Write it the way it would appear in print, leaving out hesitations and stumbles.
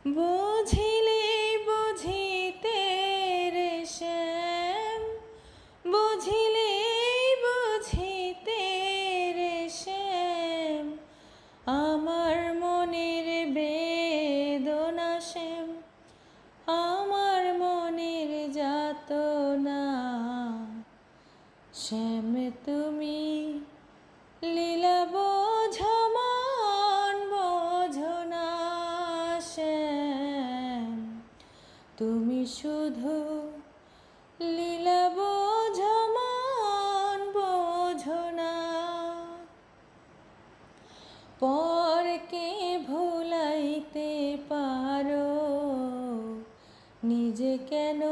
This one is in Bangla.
বুঝিলে বুঝিতে রে শ্যাম, বুঝিলে বুঝিতে রে শ্যাম, আমার মনের বেদনা শ্যাম, আমার মনের যাতনা শ্যাম। তুমি লীলা বোঝো মন বোঝো না শ্যাম, তুমি শুধু লীলা বোঝো মন বোঝো না। পরকে ভুলাইতে পারো, নিজে কেন